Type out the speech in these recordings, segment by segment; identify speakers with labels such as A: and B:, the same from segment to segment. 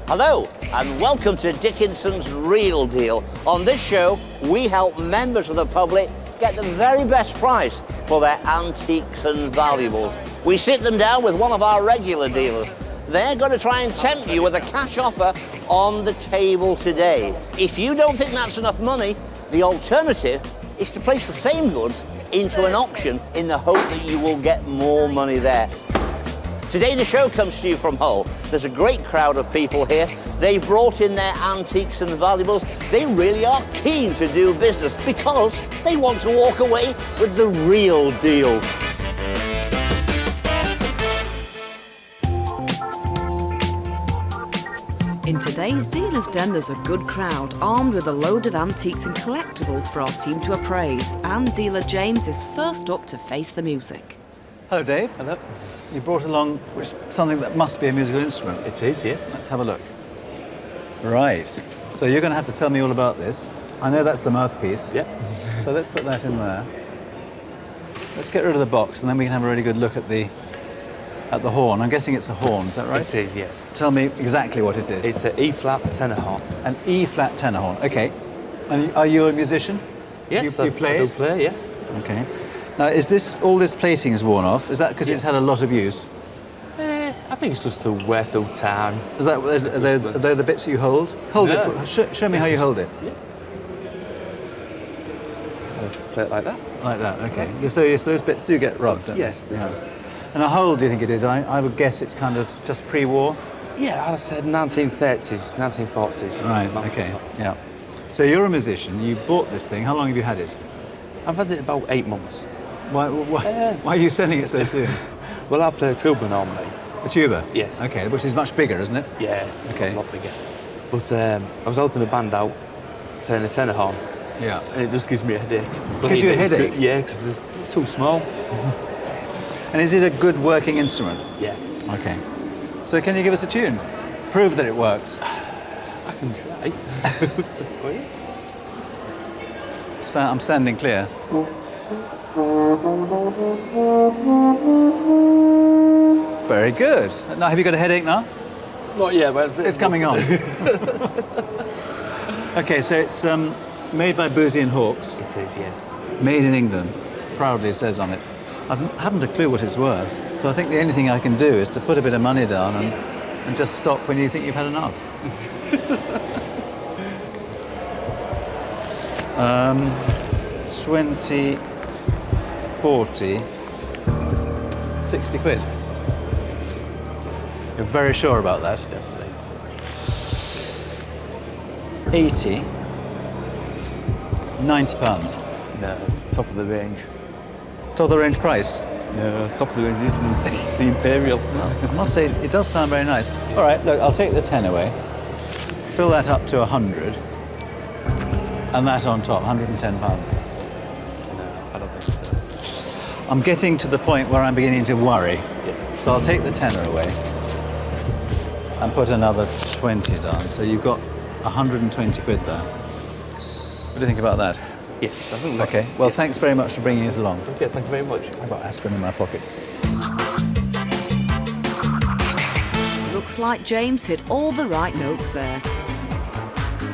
A: Hello, and welcome to Dickinson's Real Deal. On this show, we help members of the public get the very best price for their antiques and valuables. We sit them down with one of our regular dealers. They're going to try and tempt you with a cash offer on the table today. If you don't think that's enough money, the alternative is to place the same goods into an auction in the hope that you will get more money there. Today the show comes to you from Hull. There's a great crowd of people here. They brought in their antiques and valuables. They really are keen to do business because they want to walk away with the real deal.
B: In today's Dealer's Den, there's a good crowd, armed with a load of antiques and collectibles for our team to appraise. And dealer James is first up to face the music.
C: Hello, Dave.
D: Hello.
C: You brought along something that must be a musical instrument.
D: It is, yes.
C: Let's have a look. Right. So you're going to have to tell me all about this. I know that's the mouthpiece.
D: Yeah.
C: So let's put that in there. Let's get rid of the box, and then we can have a really good look at the horn. I'm guessing it's a horn, is that right?
D: It is, yes.
C: Tell me exactly what it is.
D: It's an E-flat tenor horn.
C: An E-flat tenor horn. Okay. And are you a musician?
D: Yes,
C: you play
D: I do
C: it?
D: play, yes.
C: Okay. Now, is all this plating is worn off? Is that because it's had a lot of use?
D: I think it's just the wear through time.
C: Are they the bits you hold? Hold it. Show me how you hold it.
D: Yeah. Let's play it like that.
C: Like that, okay. So those bits do get rubbed, don't
D: yes,
C: they?
D: they do.
C: And how old do you think it is? I would guess it's kind of just pre-war.
D: Yeah, I'd have said 1930s, 1940s.
C: Right, okay, yeah. So you're a musician, you bought this thing. How long have you had it?
D: I've had it about 8 months.
C: Why are you selling it so soon?
D: Well, I play a tuba normally.
C: A tuba?
D: Yes.
C: Okay, which is much bigger, isn't it?
D: Yeah,
C: okay.
D: A lot bigger. But I was helping a band out playing a tenor horn.
C: Yeah.
D: And it just gives me a headache.
C: Gives you a headache?
D: Yeah, because they're too small.
C: And is it a good working instrument?
D: Yeah.
C: Okay. So can you give us a tune? Prove that it works.
D: I can try. For you?
C: So I'm standing clear. Very good. Now, have you got a headache now?
D: Not yet, but
C: it's coming on. Okay, so it's made by Boozy and Hawkes.
D: It is, yes.
C: Made in England. Proudly it says on it. I haven't a clue what it's worth, so I think the only thing I can do is to put a bit of money down and just stop when you think you've had enough. 20, 40, 60 quid. You're very sure about that?
D: Definitely.
C: 80, 90 pounds.
D: No, it's top of the range.
C: Top of the range price?
D: No, top of the range. This one's the Imperial.
C: Well, I must say, it does sound very nice. All right, look, I'll take the 10 away. Fill that up to 100. And that on top, 110 pounds.
D: No, I don't think so.
C: I'm getting to the point where I'm beginning to worry.
D: Yes.
C: So I'll take the tenner away and put another 20 down. So you've got 120 quid there. What do you think about that?
D: Yes, I think.
C: Okay, well,
D: yes.
C: Thanks very much for bringing it along.
D: Okay, thank you very much.
C: I've got aspirin in my pocket.
B: Looks like James hit all the right notes there.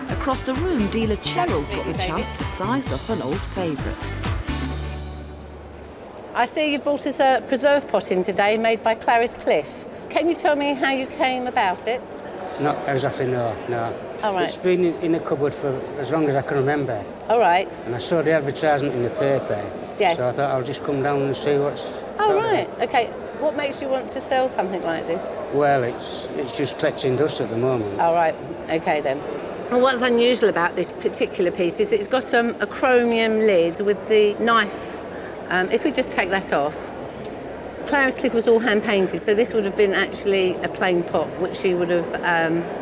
B: Across the room, dealer Cheryl's got the chance to size up an old favourite.
E: I see you've brought us a preserve pot in today made by Clarice Cliff. Can you tell me how you came about it?
F: Not exactly, no.
E: All right.
F: It's been in a cupboard for as long as I can remember.
E: All right.
F: And I saw the advertisement in the paper.
E: Yes.
F: So I thought I'll just come down and see what's...
E: Oh, right. OK. What makes you want to sell something like this?
F: Well, it's just collecting dust at the moment.
E: All right. OK, then. Well, what's unusual about this particular piece is it's got a chromium lid with the knife. If we just take that off, Clarice Cliff was all hand-painted, so this would have been actually a plain pot, which she would have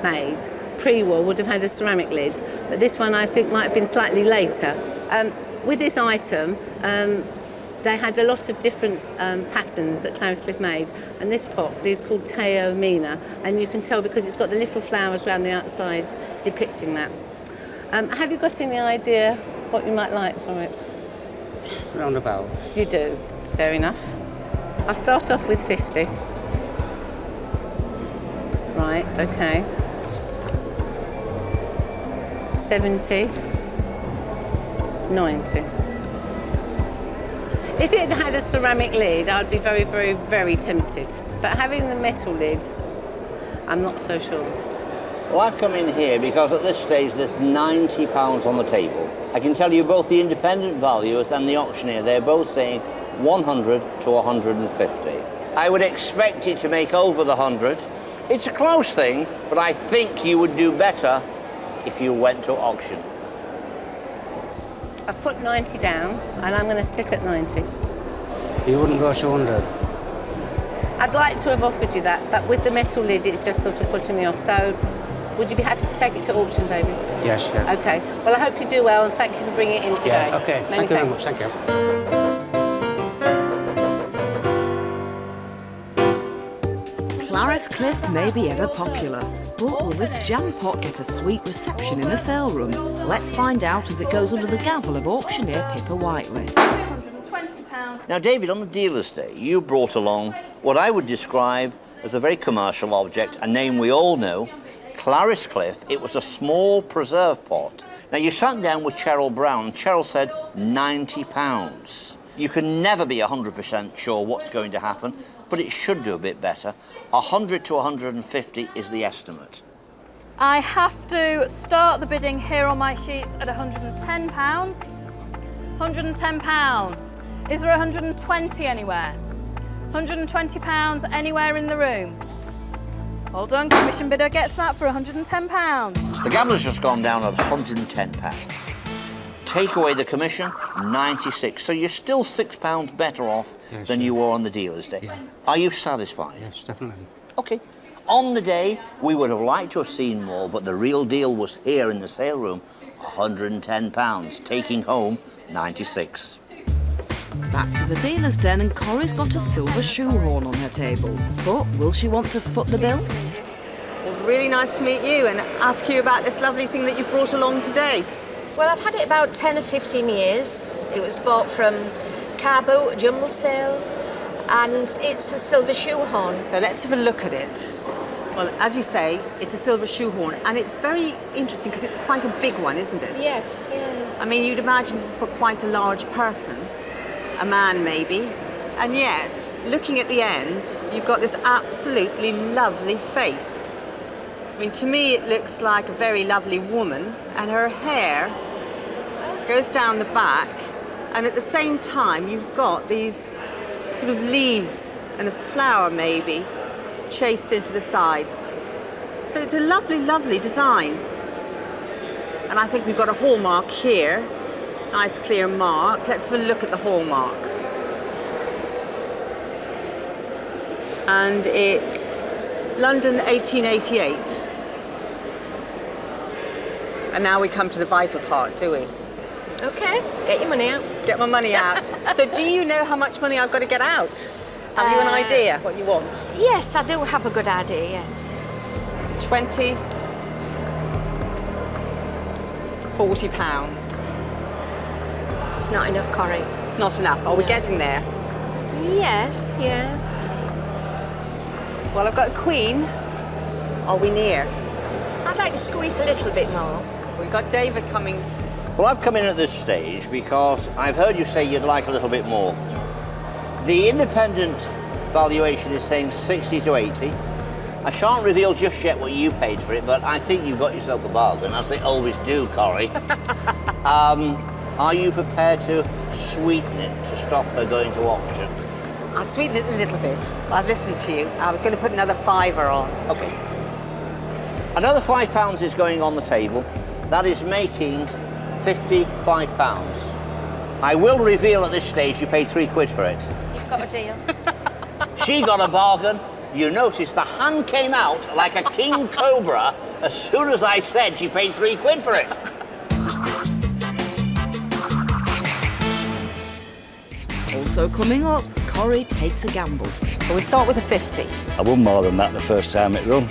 E: made. Pre-war would have had a ceramic lid, but this one I think might have been slightly later. With this item, they had a lot of different patterns that Clarice Cliff made, and this pot is called Teo Mina, and you can tell because it's got the little flowers around the outside depicting that. Have you got any idea what you might like from it?
F: Roundabout.
E: You do? Fair enough. I'll start off with 50. Right, okay. 70, 90. If it had a ceramic lid, I'd be very, very, very tempted. But having the metal lid, I'm not so sure.
A: Well, I've come in here because at this stage there's £90 on the table. I can tell you both the independent valuers and the auctioneer, they're both saying 100 to 150. I would expect it to make over the 100. It's a close thing, but I think you would do better if you went to auction.
E: I've put 90 down, and I'm going to stick at 90.
F: You wouldn't go to 100?
E: I'd like to have offered you that, but with the metal lid, it's just sort of putting me off. So, would you be happy to take it to auction, David?
F: Yes, yes.
E: Okay. Well, I hope you do well, and thank you for bringing it in today.
F: Yeah, okay.
E: Many
F: Thank you very
E: thanks.
F: much. Thank you.
B: Clarice Cliff may be ever popular, but will this jam pot get a sweet reception in the sale room? Let's find out as it goes under the gavel of auctioneer Pippa Whiteley.
G: £220.
A: Now, David, on the dealer's day, you brought along what I would describe as a very commercial object, a name we all know, Clarice Cliff. It was a small preserve pot. Now, you sat down with Cheryl Brown. Cheryl said £90. You can never be 100% sure what's going to happen, but it should do a bit better. 100 to 150 is the estimate.
G: I have to start the bidding here on my sheets at £110. £110. Is there 120 anywhere? £120 anywhere in the room? Well done, commission bidder gets that for £110.
A: The gambler's just gone down at £110. Take away the commission, 96. So you're still £6 better off than you were on the dealer's day.
F: Yeah.
A: Are you satisfied?
F: Yes, definitely.
A: Okay. On the day, we would have liked to have seen more, but the real deal was here in the sale room, £110, taking home 96.
B: Back to the dealer's den, and Corrie's got a silver shoehorn on her table. But will she want to foot the bill?
H: Well, really nice to meet you and ask you about this lovely thing that you've brought along today.
I: Well, I've had it about 10 or 15 years. It was bought from Carbo, jumble sale, and it's a silver shoehorn.
H: So let's have a look at it. Well, as you say, it's a silver shoehorn, and it's very interesting because it's quite a big one, isn't it?
I: Yes, yeah.
H: I mean, you'd imagine this is for quite a large person, a man maybe, and yet, looking at the end, you've got this absolutely lovely face. I mean, to me, it looks like a very lovely woman, and her hair goes down the back, and at the same time, you've got these sort of leaves and a flower maybe chased into the sides. So it's a lovely, lovely design. And I think we've got a hallmark here, nice clear mark. Let's have a look at the hallmark. And it's London 1888. And now we come to the vital part, do we?
I: Okay, get your money out.
H: Get my money out. So do you know how much money I've got to get out? Have you an idea what you want?
I: Yes, I do have a good idea, yes.
H: 20, 40 pounds.
I: It's not enough, Corrie.
H: It's not enough. Are we getting there?
I: Yes, yeah.
H: Well, I've got a queen. Are we near?
I: I'd like to squeeze a little bit more.
H: We've got David coming.
A: Well, I've come in at this stage because I've heard you say you'd like a little bit more.
I: Yes.
A: The independent valuation is saying 60 to 80. I shan't reveal just yet what you paid for it, but I think you've got yourself a bargain, as they always do, Corrie. Are you prepared to sweeten it to stop her going to auction?
H: I'll sweeten it a little bit. I've listened to you. I was going to put another fiver on.
A: Okay. Another £5 is going on the table. That is making £55. I will reveal at this stage you paid £3 for it.
I: You've got a deal.
A: She got a bargain. You notice the hand came out like a king cobra as soon as I said she paid £3 for it.
B: Also coming up, Corrie takes a gamble.
H: Well, we start with a 50.
J: I won more than that the first time it run.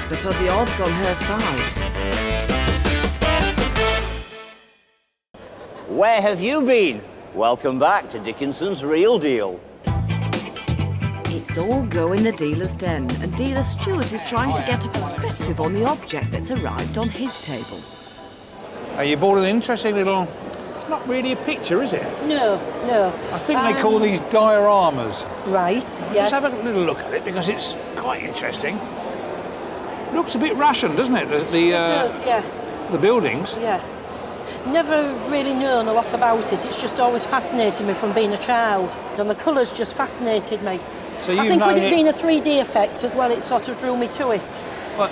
B: But are the odds on her side?
A: Where have you been? Welcome back to Dickinson's Real Deal.
B: It's all go in the dealer's den, and dealer Stuart is trying to get a perspective on the object that's arrived on his table.
K: You bought an interesting little... It's not really a picture, is it?
L: No.
K: I think they call these dioramas.
L: Right, yes.
K: Let's have a little look at it because it's quite interesting. Looks a bit Russian, doesn't it?
L: It does, yes.
K: The buildings.
L: Yes. Never really known a lot about it. It's just always fascinated me from being a child. And the colours just fascinated me.
K: So
L: I think with it being a 3D effect as well, it sort of drew me to it.
K: Well,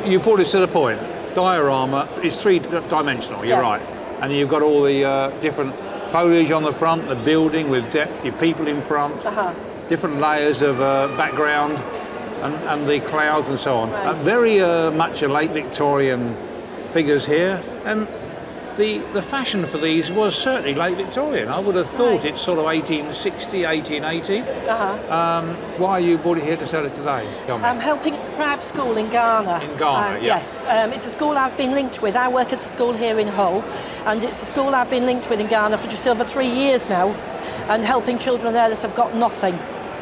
K: you brought it to the point. Diorama is three-dimensional, you're
L: Yes.
K: right. And you've got all the different foliage on the front, the building with depth, your people in front, different layers of background and the clouds and so on.
L: Right.
K: Very much a late Victorian figures here. And the fashion for these was certainly late Victorian. I would have thought it's sort of 1860, 1880. Why you brought it here to sell it today? Tell me.
L: I'm helping a private school in Ghana.
K: In Ghana, yeah.
L: Yes, it's a school I've been linked with. I work at a school here in Hull, and it's a school I've been linked with in Ghana for just over 3 years now, and helping children there that have got nothing.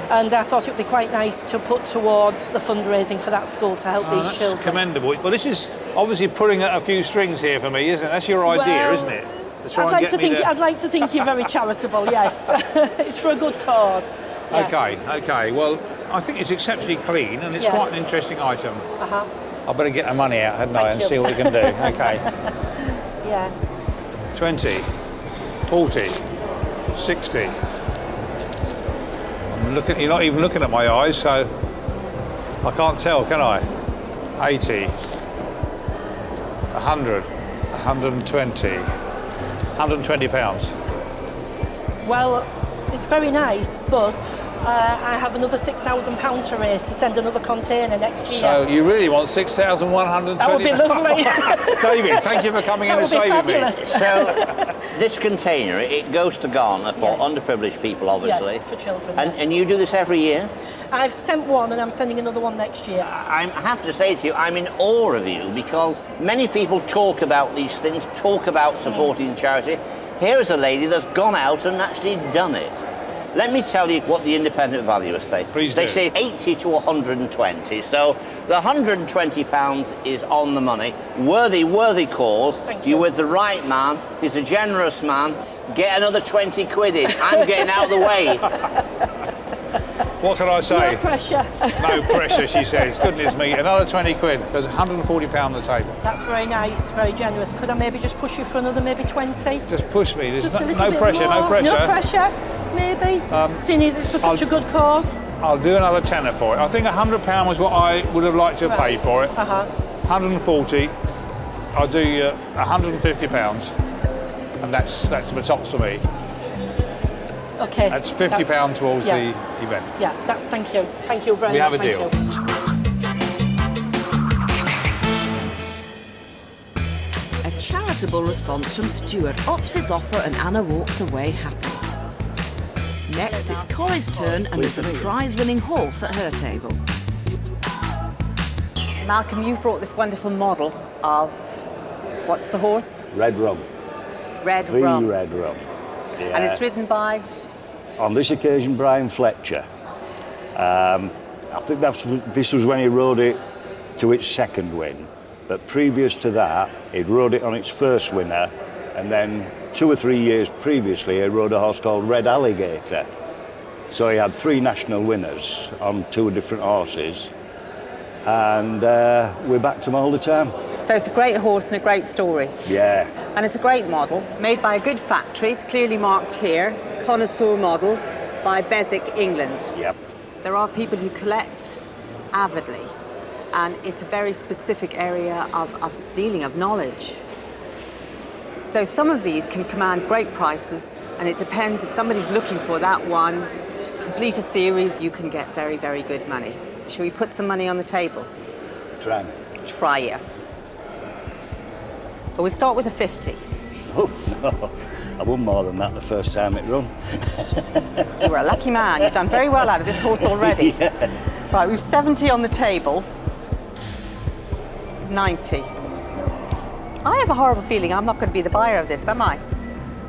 L: And I thought it would be quite nice to put towards the fundraising for that school to help these children.
K: Commendable. Well, this is obviously pulling at a few strings here for me, isn't it? That's your idea, isn't it?
L: I'd like to think you're very charitable, yes. It's for a good cause. Yes.
K: Okay. Well, I think it's exceptionally clean and it's quite an interesting item. I better get the money out, hadn't I, and see what we can do. Okay.
L: Yeah.
K: 20, 40, 60. You're not even looking at my eyes, so I can't tell, can I? 80, 100, 120, 120 pounds.
L: Well, it's very nice, but I have another £6,000 to raise to send another container next year.
K: So you really want 6,120?
L: That would be lovely.
K: David, thank you for coming in and saving me.
A: So this container, it goes to Ghana for underprivileged people, obviously.
L: Yes, for children.
A: And you do this every year?
L: I've sent one and I'm sending another one next year.
A: I have to say to you, I'm in awe of you because many people talk about these things, talk about supporting charity. Here's a lady that's gone out and actually done it. Let me tell you what the independent valuers say.
K: Please do.
A: They say 80 to 120. So the £120 is on the money. Worthy cause.
L: Thank you.
A: You're with the right man. He's a generous man. Get another 20 quid in. I'm getting out of the way.
K: What can I say?
L: No pressure.
K: No pressure, she says. Goodness me, another 20 quid. There's £140 on the table.
L: That's very nice, very generous. Could I maybe just push you for another maybe 20?
K: Just push me. There's
L: Just a little
K: no
L: bit
K: pressure,
L: more.
K: no pressure.
L: No pressure, maybe. Seeing as it's for such a good cause.
K: I'll do another tenner for it. I think £100 was what I would have liked to have paid for it. 140. I'll do you £150, and that's the tops for me.
L: Okay.
K: That's £50 towards the event.
L: Yeah, that's thank you. Thank you very
K: We
L: much.
K: have a deal.
B: A charitable response from Stuart ups his offer and Anna walks away happy. Next, it's Corrie's turn and there's a prize-winning horse at her table.
H: Malcolm, you've brought this wonderful model of, what's the horse?
J: Red Rum.
H: Red Rum.
J: Red Rum. Yeah.
H: And it's ridden by?
J: On this occasion, Brian Fletcher. I think this was when he rode it to its second win. But previous to that, he'd rode it on its first winner, and then 2 or 3 years previously, he rode a horse called Red Alligator. So he had 3 national winners on 2 different horses, and we backed him all the time.
H: So it's a great horse and a great story.
J: Yeah.
H: And it's a great model, made by a good factory. It's clearly marked here, connoisseur model by Beswick, England.
J: Yep.
H: There are people who collect avidly, and it's a very specific area of dealing, of knowledge. So some of these can command great prices, and it depends if somebody's looking for that one, to complete a series, you can get very, very good money. Shall we put some money on the table?
J: Try me.
H: Try you. But we'll start with a 50.
J: Oh, no. I won more than that the first time it run.
H: You were a lucky man. You've done very well out of this horse already.
J: Yeah.
H: Right, we've 70 on the table. 90. I have a horrible feeling I'm not going to be the buyer of this, am I?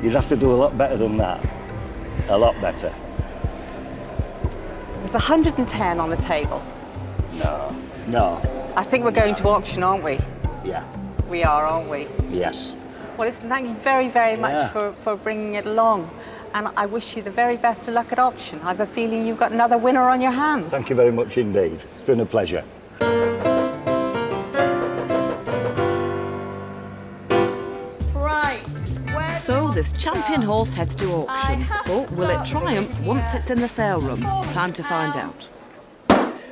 J: You'd have to do a lot better than that. A lot better.
H: There's 110 on the table.
J: No.
H: I think we're going to auction, aren't we?
J: Yeah.
H: We are, aren't we?
J: Yes.
H: Well, listen, thank you very, very much for bringing it along. And I wish you the very best of luck at auction. I have a feeling you've got another winner on your hands.
J: Thank you very much indeed. It's been a pleasure.
G: Right.
B: So this champion horse heads to auction. Or will it triumph once it's in the sale room? Time to find out.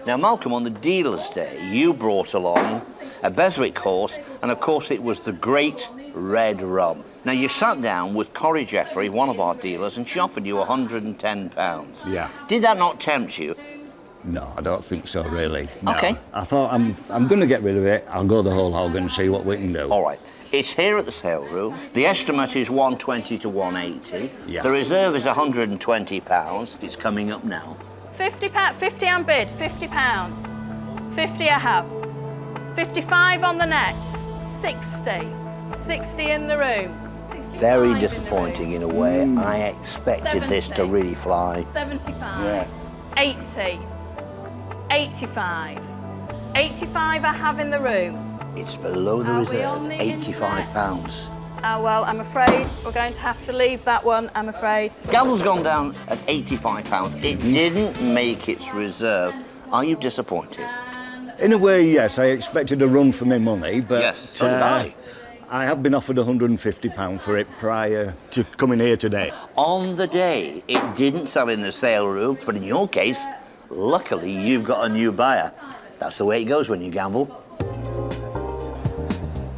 A: Now, Malcolm, on the dealer's day, you brought along a Beswick horse, and of course it was the Great Red Rum. Now, you sat down with Corrie Jeffrey, one of our dealers, and she offered you £110.
J: Yeah.
A: Did that not tempt you?
J: No, I don't think so, really. No.
A: OK.
J: I thought I'm going to get rid of it. I'll go the whole hog and see what we can do.
A: All right. It's here at the sale room. The estimate is 120 to 180.
J: Yeah.
A: The reserve is £120. It's coming up now.
G: £50, 50 and bid, £50. 50 I have. 55 on the net, 60. 60 in the room. 65
A: Very disappointing in a way. I expected this to
G: 70.
A: really fly.
G: 75.
J: Yeah.
G: 80. 85. 85 I have in the room.
A: It's below the
G: Are we
A: reserve,
G: on the
A: £85.
G: Well, I'm afraid we're going to have to leave that one, I'm afraid.
A: Gavel's gone down at £85. It didn't make its reserve. Are you disappointed?
J: In a way, yes. I expected a run for my money, but
A: Yes, so did I.
J: I have been offered £150 for it prior to coming here today.
A: On the day, it didn't sell in the sale room, but in your case, luckily you've got a new buyer. That's the way it goes when you gamble.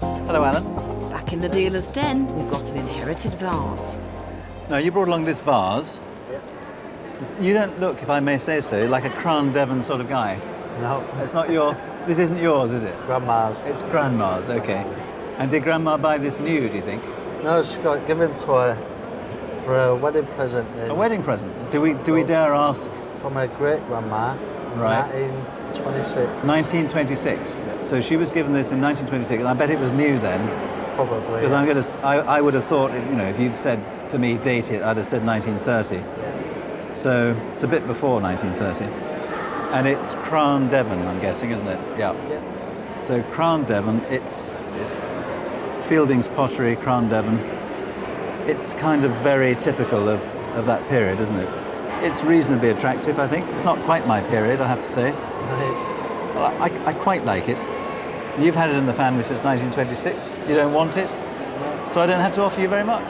C: Hello, Alan.
B: Back in the dealer's den, we've got an inherited vase.
C: Now, you brought along this vase. You don't look, if I may say so, like a Crown Devon sort of guy.
F: No.
C: It's not your... This isn't yours, is it?
F: Grandma's.
C: It's Grandma's, OK. And did Grandma buy this new, do you think?
F: No, she got given to her for a wedding present.
C: A wedding present? Do we dare ask?
F: From her great-grandma in
C: Right.
F: 1926.
C: 1926. So she was given this in 1926, and I bet it was new then.
F: Probably.
C: Because I would have thought, you know, if you'd said to me, date it, I'd have said 1930.
F: Yeah.
C: So it's a bit before 1930. And it's Crown Devon, I'm guessing, isn't it? Yeah.
F: Yeah.
C: So Crown Devon, it's Fielding's pottery, Crown Devon. It's kind of very typical of that period, isn't it? It's reasonably attractive, I think. It's not quite my period, I have to say.
F: Right.
C: Well, I quite like it. You've had it in the family since 1926. You don't want it, so I don't have to offer you very much.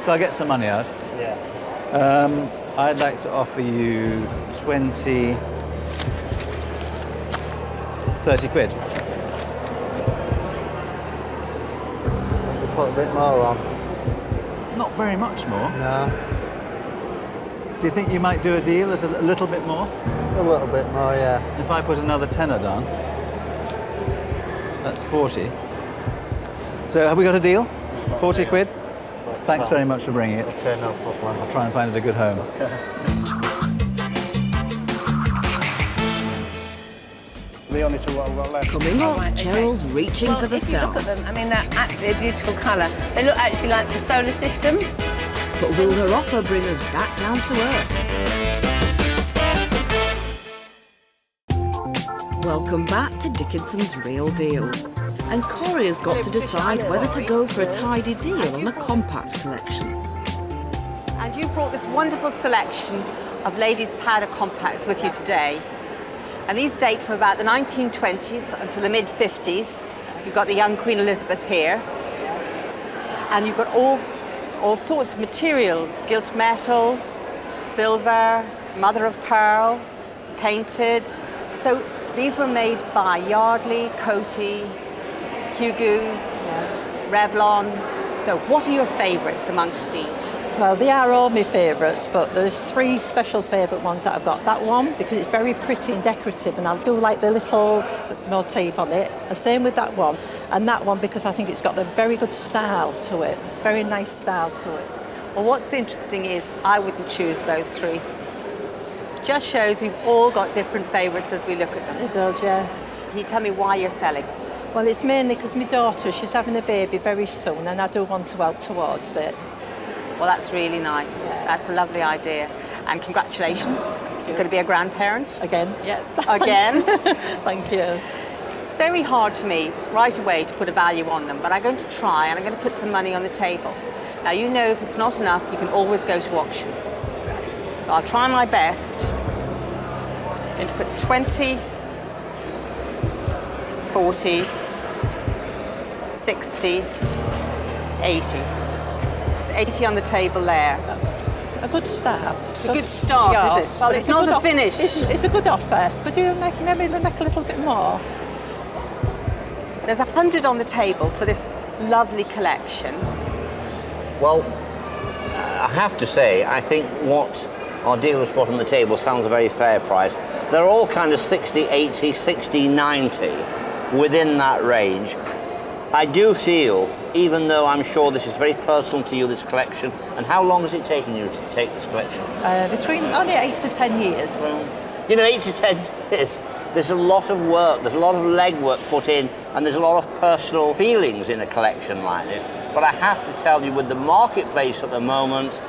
C: So I get some money out.
F: Yeah.
C: I'd like to offer you 30 quid.
F: You put a bit more on.
C: Not very much more.
F: No.
C: Do you think you might do a deal at a little bit more?
F: A little bit more, yeah.
C: If I put another tenner down, that's 40. So have we got a deal? 40 quid? Thanks very much for bringing it.
F: Okay, no problem.
C: I'll try and find it a good home.
F: The only two I've got left.
B: Coming up, Cheryl's reaching for the
E: if you look at
B: stars.
E: them, I mean, they're absolutely a beautiful colour. They look actually like the solar system.
B: But will her offer bring us back down to earth? Welcome back to Dickinson's Real Deal. And Corrie has got to decide whether to go for a tidy deal on a compact collection.
H: And you brought this wonderful selection of ladies' powder compacts with you today. And these date from about the 1920s until the mid-50s. You've got the young Queen Elizabeth here. And you've got all sorts of materials, gilt metal, silver, mother of pearl, painted. So these were made by Yardley, Coty, Hugo, Revlon. So what are your favourites amongst these?
L: Well, they are all my favourites, but there's three special favourite ones that I've got. That one, because it's very pretty and decorative, and I do like the little motif on it. The same with that one. And that one, because I think it's got a very good style to it. Very nice style to it.
H: Well, what's interesting is I wouldn't choose those three. Just shows we've all got different favourites as we look at them.
L: It does, yes.
H: Can you tell me why you're selling?
L: Well, it's mainly because my daughter, she's having a baby very soon, and I do want to help towards it.
H: Well, that's really nice.
L: Yeah.
H: That's a lovely idea. And congratulations. You're going to be a grandparent.
L: Again, yeah.
H: Again.
L: Thank you.
H: It's very hard for me right away to put a value on them, but I'm going to try and I'm going to put some money on the table. Now, you know if it's not enough, you can always go to auction. But I'll try my best. I'm going to put 20, 40, 60, 80. It's 80 on the table there.
L: That's a good start.
H: It's a good start,
L: yeah.
H: is it? Well, it's not a finish.
L: It's a good offer. Could you maybe make a little bit more?
H: There's 100 on the table for this lovely collection.
A: Well, I have to say, I think what our dealers put on the table sounds a very fair price. They're all kind of 60, 80, 60, 90 within that range. I do feel, even though I'm sure this is very personal to you, this collection, and how long has it taken you to take this collection?
L: Between only 8 to 10 years.
A: Well, you know, 8 to 10 years, there's a lot of work, there's a lot of legwork put in, and there's a lot of personal feelings in a collection like this. But I have to tell you, with the marketplace at the moment,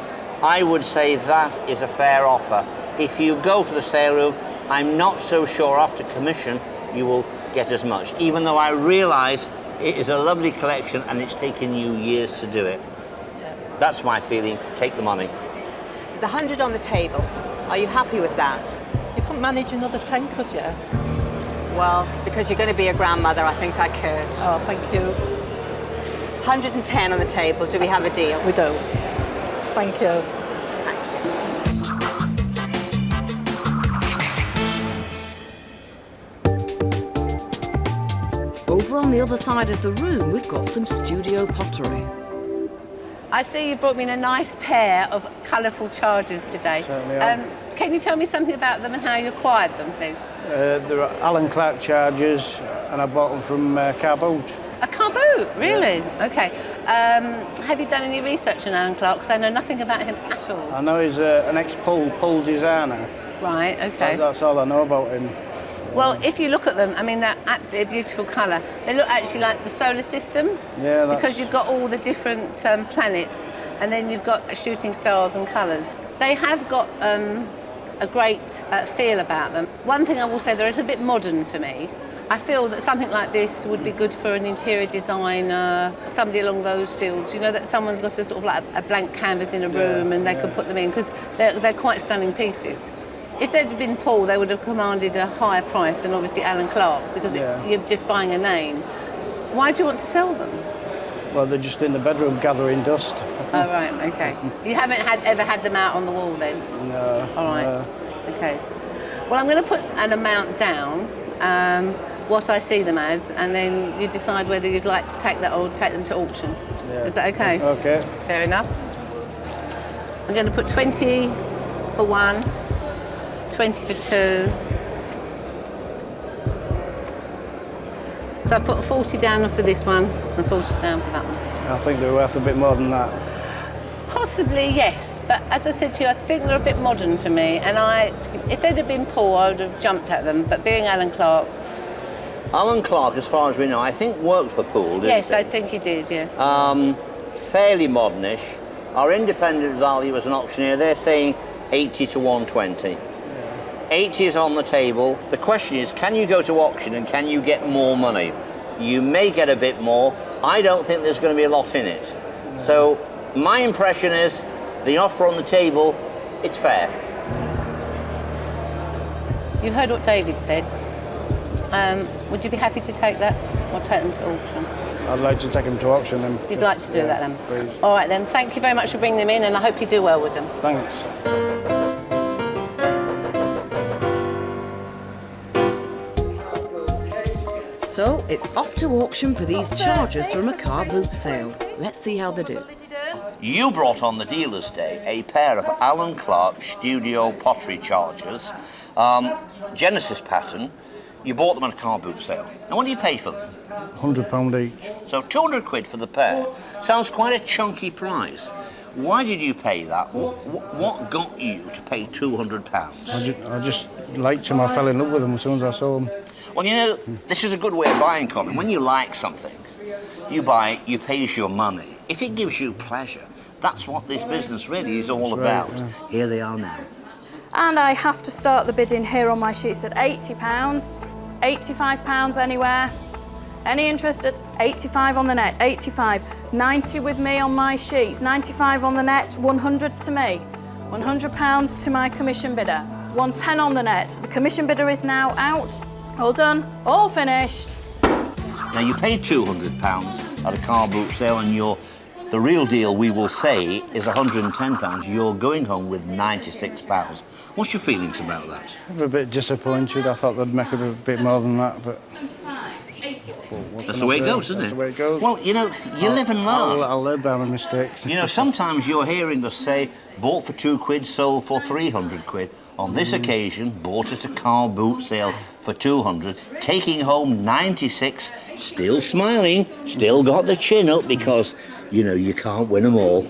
A: I would say that is a fair offer. If you go to the sale room, I'm not so sure after commission you will get as much, even though I realise it is a lovely collection and it's taken you years to do it. Yeah. That's my feeling. Take the money.
H: There's 100 on the table. Are you happy with that?
L: You couldn't manage another 10, could you?
H: Well, because you're going to be a grandmother, I think I could.
L: Oh, thank you.
H: 110 on the table. Do we have a deal?
L: We do. Thank you.
B: Over on the other side of the room, we've got some studio pottery.
E: I see you brought me in a nice pair of colourful chargers today.
M: Certainly are.
E: Can you tell me something about them and how you acquired them, please?
M: They're Alan Clark chargers, and I bought them from car boot.
E: A car boot, really?
M: Yeah.
E: Okay. Have you done any research on Alan Clark? Because I know nothing about him at all.
M: I know he's an ex-pool designer.
E: Right, okay.
M: That's all I know about him.
E: Well, if you look at them, I mean, they're absolutely beautiful colour. They look actually like the solar system.
M: Yeah,
E: because you've got all the different planets, and then you've got shooting stars and colours. They have got a great feel about them. One thing I will say, they're a little bit modern for me. I feel that something like this would be good for an interior designer, somebody along those fields. You know, that someone's got a sort of like a blank canvas in a room and they could put them in, because they're quite stunning pieces. If they'd have been Paul, they would have commanded a higher price than obviously Alan Clark, because you're just buying a name. Why do you want to sell them?
M: Well, they're just in the bedroom gathering dust.
E: Oh, right, okay. You haven't ever had them out on the wall then?
M: No.
E: All right, okay. Well, I'm going to put an amount down, what I see them as, and then you decide whether you'd like to take that or take them to auction.
M: Yeah.
E: Is that okay?
M: Okay.
E: Fair enough. I'm going to put 20 for one, 20 for two. So I put 40 down for this one and 40 down for that one.
M: I think they're worth a bit more than that.
E: Possibly, yes. But as I said to you, I think they're a bit modern for me. And if they'd have been Paul, I would have jumped at them. But being Alan Clark...
A: Alan Clark, as far as we know, I think worked for Poole, didn't he?
E: Yes, I think he did, yes.
A: Fairly modernish. Our independent value as an auctioneer, they're saying 80 to 120. Yeah. 80 is on the table. The question is, can you go to auction and can you get more money? You may get a bit more. I don't think there's going to be a lot in it. No. So my impression is the offer on the table, it's fair.
E: You heard what David said. Would you be happy to take that or take them to auction?
M: I'd like to take them to auction then.
E: You'd like to do that then?
M: Please.
E: All right then, thank you very much for bringing them in, and I hope you do well with them.
M: Thanks.
B: So it's off to auction for these chargers from a car boot sale. Let's see how they do.
A: You brought on the dealer's day a pair of Alan Clark studio pottery chargers, Genesis pattern. You bought them at a car boot sale. Now, what do you pay for them?
M: £100 each.
A: So 200 quid for the pair. Sounds quite a chunky price. Why did you pay that? What got you to pay £200?
M: I just liked them. I fell in love with them as soon as I saw them.
A: Well, you know, this is a good way of buying, Colin. When you like something, you buy, you pay us your money. If it gives you pleasure, that's what this business really is all about.
M: Right, yeah.
A: Here they are now.
G: And I have to start the bidding here on my sheets at £80, £85 anywhere. Any interest at 85 on the net, 85, 90 with me on my sheets, 95 on the net, 100 to me, £100 to my commission bidder, 110 on the net. The commission bidder is now out. All done, all finished.
A: Now you paid £200 at a car boot sale, and the real deal, we will say, is £110. You're going home with £96. What's your feelings about that?
M: I'm a bit disappointed. I thought they'd make it a bit more than that, but...
A: That's the way it goes, isn't it?
M: That's the way it goes.
A: Well, you know, you live and learn.
M: I'll learn by my mistakes.
A: You know, sometimes you're hearing us say, bought for £2, sold for £300. On this occasion, bought at a car boot sale for £200, taking home 96, still smiling, still got the chin up because, you know, you can't win them all.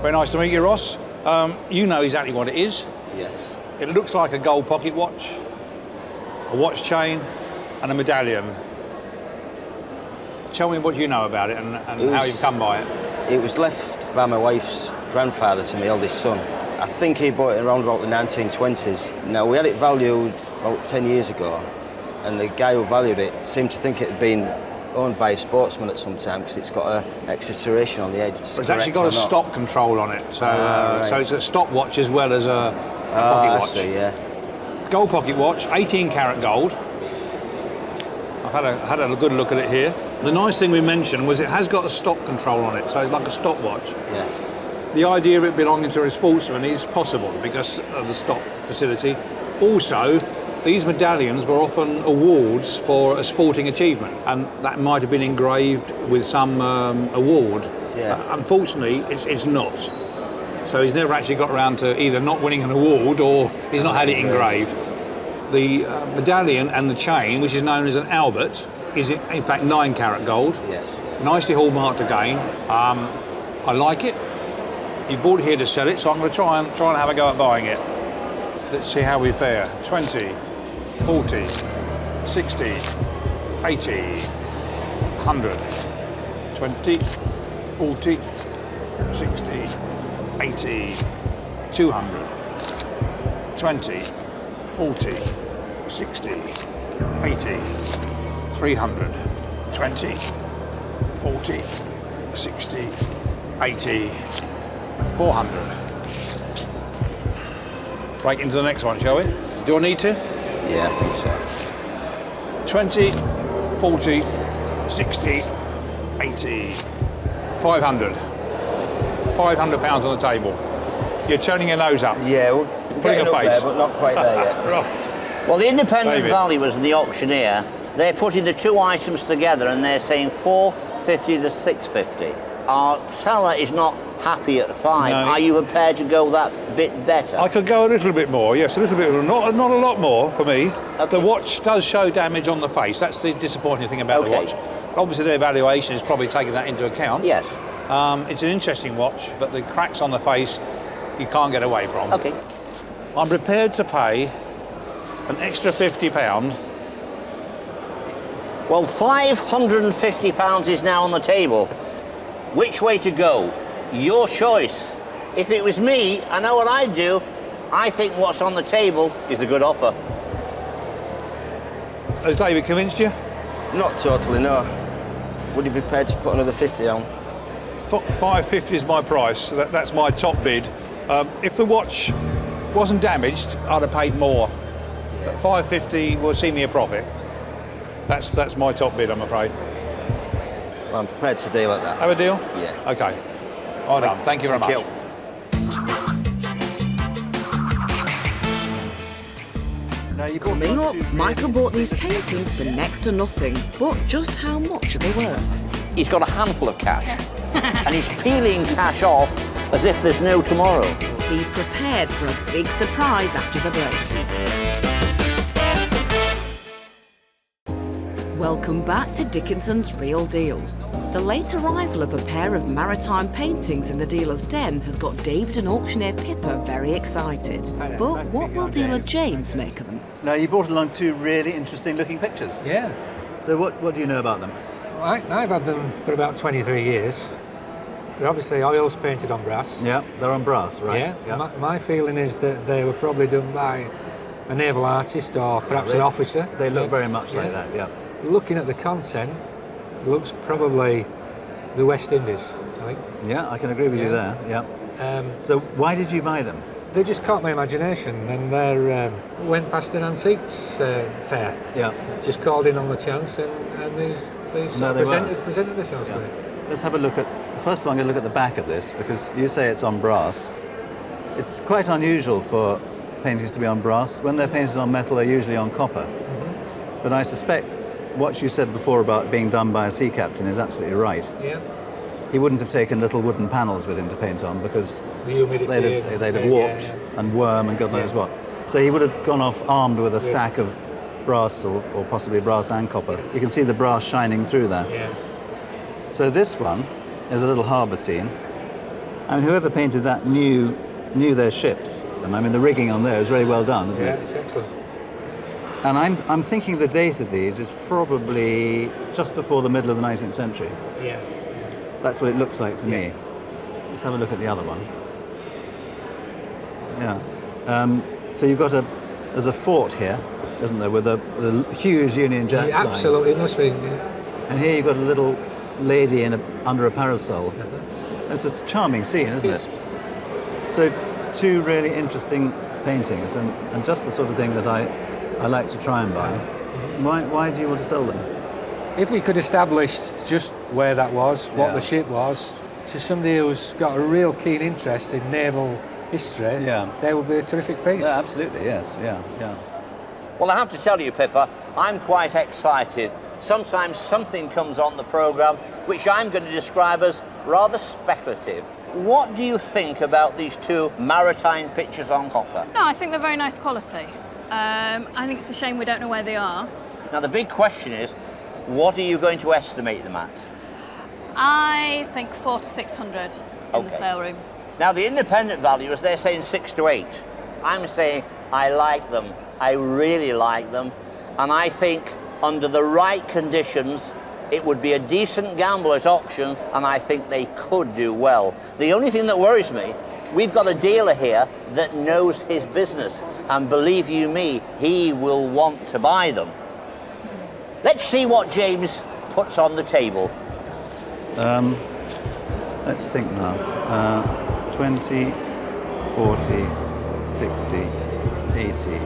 K: Very nice to meet you, Ross. You know exactly what it is.
N: Yes.
K: It looks like a gold pocket watch, a watch chain, and a medallion. Tell me what you know about it and how you've come by it.
N: It was left by my wife's grandfather to my eldest son. I think he bought it around about the 1920s. Now, we had it valued about 10 years ago, and the guy who valued it seemed to think it had been owned by a sportsman at some time because it's got an extra serration on the edge.
K: It's actually got a stop control on it, so right. So it's a stopwatch as well as a pocket watch.
N: I see, yeah.
K: Gold pocket watch, 18 karat gold. I've had a good look at it here. The nice thing we mentioned was it has got a stop control on it, so it's like a stopwatch.
N: Yes.
K: The idea of it belonging to a sportsman is possible because of the stop facility. Also, these medallions were often awards for a sporting achievement, and that might have been engraved with some award.
N: Yeah.
K: Unfortunately, it's not. So he's never actually got around to either not winning an award or he's not had it engraved. The medallion and the chain, which is known as an Albert, is in fact 9 karat gold.
N: Yes.
K: Nicely hallmarked again. I like it. You bought it here to sell it, so I'm going to try and have a go at buying it. Let's see how we fare. 20, 40, 60, 80, 100, 20, 40, 60, 80, 200, 20, 40, 60, 80, 300, 20, 40, 60, 80, 400. Break into the next one, shall we? Do I need to?
N: Yeah, I think so.
K: 20, 40, 60, 80, 500. £500 on the table. You're turning your nose up.
N: Yeah, we're
K: putting a face.
N: There, but not quite there yet.
K: Right.
A: Well, the independent
K: David.
A: valuers and the auctioneer, they're putting the two items together and they're saying £450 to £650. Our seller is not happy at 5.
K: No.
A: Are you prepared to go that bit better?
K: I could go a little bit more, yes, a little bit, not a lot more for me.
A: Okay.
K: The watch does show damage on the face. That's the disappointing thing about the watch. Obviously, their valuation is probably taking that into account.
A: Yes.
K: It's an interesting watch, but the cracks on the face you can't get away from.
A: Okay.
K: I'm prepared to pay an extra £50.
A: Well, £550 is now on the table. Which way to go? Your choice. If it was me, I know what I'd do. I think what's on the table is a good offer.
K: Has David convinced you?
N: Not totally, no. Would you be prepared to put another 50 on?
K: £550 is my price. So that's my top bid. If the watch wasn't damaged, I'd have paid more. But £550 will see me a profit. That's my top bid, I'm afraid.
N: Well, I'm prepared to deal at that.
K: Have a deal?
N: Yeah.
K: Okay. Well done. Thank you very much.
B: Coming up, Michael bought these paintings for next to nothing. But just how much are they worth?
A: He's got a handful of cash. And he's peeling cash off as if there's no tomorrow.
B: Be prepared for a big surprise after the break. Welcome back to Dickinson's Real Deal. The late arrival of a pair of Maritime paintings in the dealer's den has got David and auctioneer Pippa very excited. But what will dealer James make of them?
C: Now, you brought along two really interesting looking pictures.
O: Yeah.
C: So what do you know about them?
O: I've had them for about 23 years. They're obviously oils painted on brass.
C: Yeah, they're on brass, right?
O: Yeah.
C: Yeah.
O: My feeling is that they were probably done by a naval artist or perhaps an officer.
C: They look very much like that, yeah.
O: Looking at the content, it looks probably the West Indies, I think.
C: Yeah, I can agree with you there, yeah. So why did you buy them?
O: They just caught my imagination, and they went past an antiques fair.
C: Yeah.
O: Just called in on the chance, and these presented themselves to me.
C: Let's have a look at, first of all I'm going to look at the back of this, because you say it's on brass. It's quite unusual for paintings to be on brass. When they're painted on metal, they're usually on copper. Mm-hmm. But I suspect what you said before about being done by a sea captain is absolutely right.
O: Yeah.
C: He wouldn't have taken little wooden panels with him to paint on, because
O: the humidity
C: they'd have warped and worm and God knows what. So he would have gone off armed with a stack of brass or possibly brass and copper. You can see the brass shining through there.
O: Yeah.
C: So this one is a little harbour scene. I mean, whoever painted that knew their ships. And I mean, the rigging on there is really well done, isn't it?
O: Yeah, it's excellent.
C: And I'm thinking the date of these is probably just before the middle of the 19th century.
O: Yeah.
C: That's what it looks like to me. Let's have a look at the other one. Yeah. So you've got there's a fort here, isn't there, with a huge Union Jack flying.
O: Absolutely, it must be. Yeah.
C: And here you've got a little lady under a parasol. It's a charming scene, isn't it? So two really interesting paintings, and just the sort of thing that I like to try and buy. Why do you want to sell them?
O: If we could establish just where that was, what the ship was, to somebody who's got a real keen interest in naval history, they would be a terrific piece.
C: Yeah, absolutely, yes, yeah.
A: Well, I have to tell you, Pippa, I'm quite excited. Sometimes something comes on the programme which I'm going to describe as rather speculative. What do you think about these two Maritime pictures on copper?
G: No, I think they're very nice quality. I think it's a shame we don't know where they are.
A: Now, the big question is, what are you going to estimate them at?
G: I think 400 to 600 in the sale room.
A: Now, the independent valuers, they're saying 6 to 8. I'm saying I like them. I really like them. And I think under the right conditions, it would be a decent gamble at auction, and I think they could do well. The only thing that worries me, we've got a dealer here that knows his business, and believe you me, he will want to buy them. Let's see what James puts on the table.
C: Let's think now. 20, 40, 60, 80,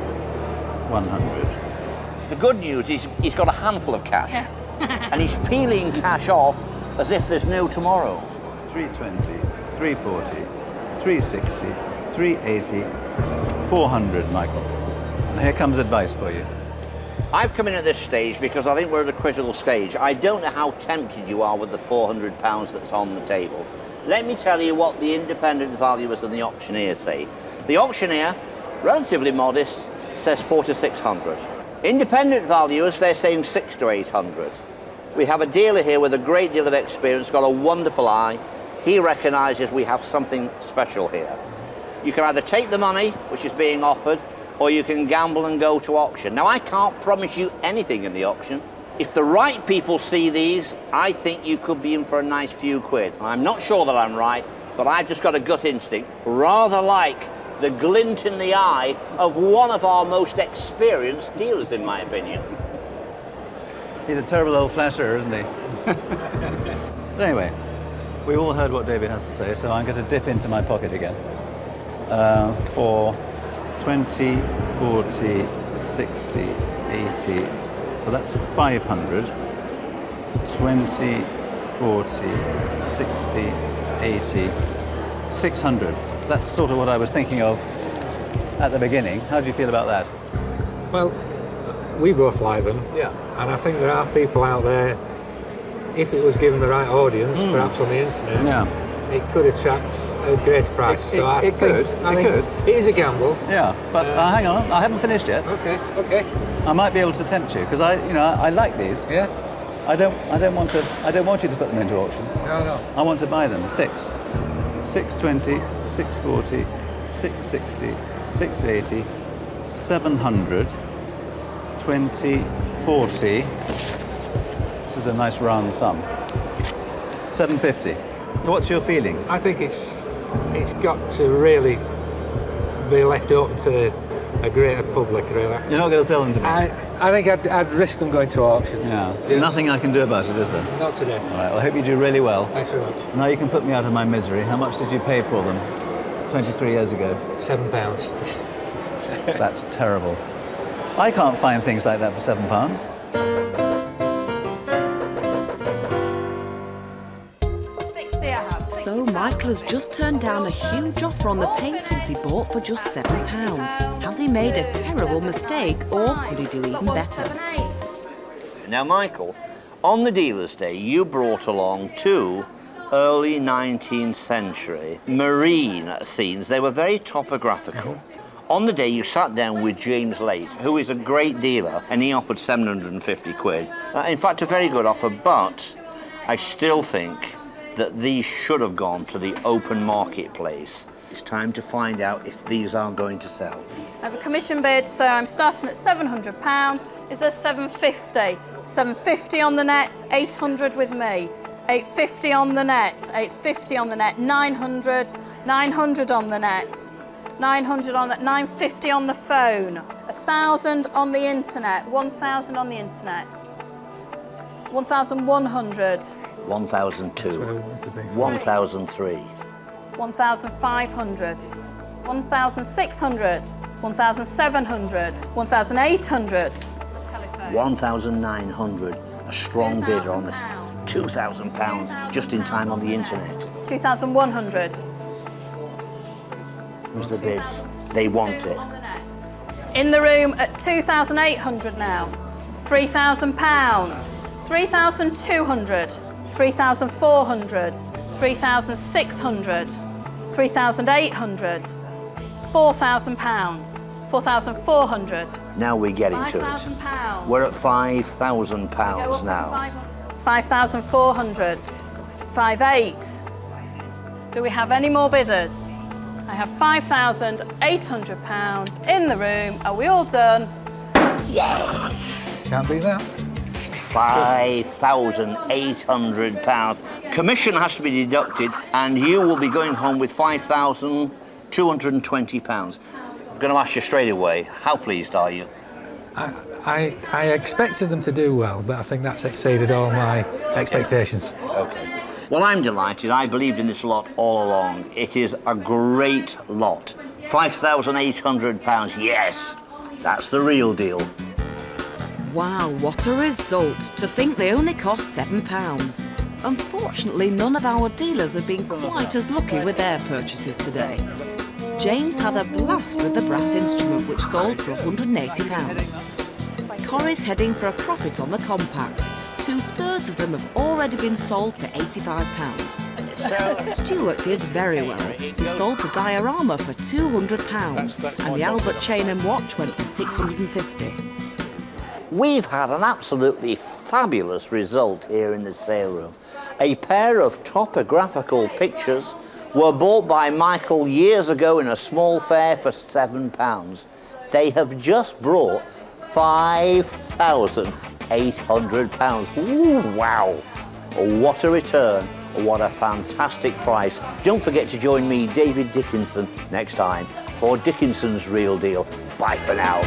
C: 100.
A: The good news is he's got a handful of cash.
G: Yes.
A: And he's peeling cash off as if there's no tomorrow.
C: 320, 340, 360, 380, 400, Michael. And here comes advice for you.
A: I've come in at this stage because I think we're at a critical stage. I don't know how tempted you are with the £400 that's on the table. Let me tell you what the independent valuers and the auctioneer say. The auctioneer, relatively modest, says 400 to 600. Independent valuers, they're saying 600 to 800. We have a dealer here with a great deal of experience, got a wonderful eye. He recognises we have something special here. You can either take the money, which is being offered, or you can gamble and go to auction. Now, I can't promise you anything in the auction. If the right people see these, I think you could be in for a nice few quid. I'm not sure that I'm right, but I've just got a gut instinct, rather like the glint in the eye of one of our most experienced dealers, in my opinion.
C: He's a terrible old flatterer, isn't he? But anyway, we all heard what David has to say, so I'm going to dip into my pocket again. For 20, 40, 60, 80, so that's 500. 20, 40, 60, 80, 600. That's sort of what I was thinking of at the beginning. How do you feel about that?
O: Well, we both like them.
C: Yeah.
O: And I think there are people out there, if it was given the right audience, perhaps on the internet, it could attract a great price.
C: It could.
O: It is a gamble.
C: Yeah, but hang on, I haven't finished yet.
O: Okay.
C: I might be able to tempt you because I like these.
O: Yeah.
C: I don't want you to put them into auction.
O: No.
C: I want to buy them. 620, 640, 660, 680, 700, 20, 40. This is a nice round sum. 750. So what's your feeling?
O: I think it's got to really be left open to a greater public, really.
C: You're not going to sell them to me?
O: I think I'd risk them going to auction.
C: Yeah. There's nothing I can do about it, is there?
O: Not today.
C: All right, well, I hope you do really well.
O: Thanks very much.
C: Now you can put me out of my misery. How much did you pay for them 23 years ago?
O: £7.
C: That's terrible. I can't find things like that for £7.
B: So Michael has just turned down a huge offer on the paintings he bought for just £7. Has he made a terrible mistake, or could he do even better?
A: Now, Michael, on the dealer's day, you brought along two early 19th century marine scenes. They were very topographical. On the day, you sat down with James Late, who is a great dealer, and he offered 750 quid. In fact, a very good offer, but I still think that these should have gone to the open marketplace. It's time to find out if these are going to sell.
G: I have a commission bid, so I'm starting at £700. Is there 750? 750 on the net, 800 with me. 850 on the net, 850 on the net, 900, 900 on the net, 900 on that, 950 on the phone, 1,000 on the internet, 1,000 on the internet, 1,100.
A: 1,002, 1,003,
G: 1,500, 1,600, 1,700, 1,800.
A: 1,900. A strong bidder on this. £2,000 just in time on the internet.
G: 2,100.
A: Who's the bids? They want it.
G: In the room at 2,800 now. £3,000. 3,200. 3,400, 3,600, 3,800, £4,000, 4,400.
A: Now we're getting to it.
G: £5,000.
A: We're at £5,000 now.
G: 5,400, 5,800. Do we have any more bidders? I have £5,800 in the room. Are we all done?
A: Yes!
K: Can't beat that.
A: £5,800. Commission has to be deducted, and you will be going home with £5,220. I'm going to ask you straight away, how pleased are you?
O: I expected them to do well, but I think that's exceeded all my expectations.
A: Okay. Well, I'm delighted. I believed in this lot all along. It is a great lot. £5,800. Yes, that's the real deal.
B: Wow, what a result! To think they only cost £7. Unfortunately, none of our dealers have been quite as lucky with their purchases today. James had a blast with the brass instrument, which sold for £180. Corrie's heading for a profit on the compacts. 2/3 of them have already been sold for £85. Stuart did very well. He sold the Diorama for £200, and the Albert chain and watch went for £650.
A: We've had an absolutely fabulous result here in the sale room. A pair of topographical pictures were bought by Michael years ago in a small fair for £7. They have just brought £5,800. Ooh, wow! What a return. What a fantastic price. Don't forget to join me, David Dickinson, next time for Dickinson's Real Deal. Bye for now.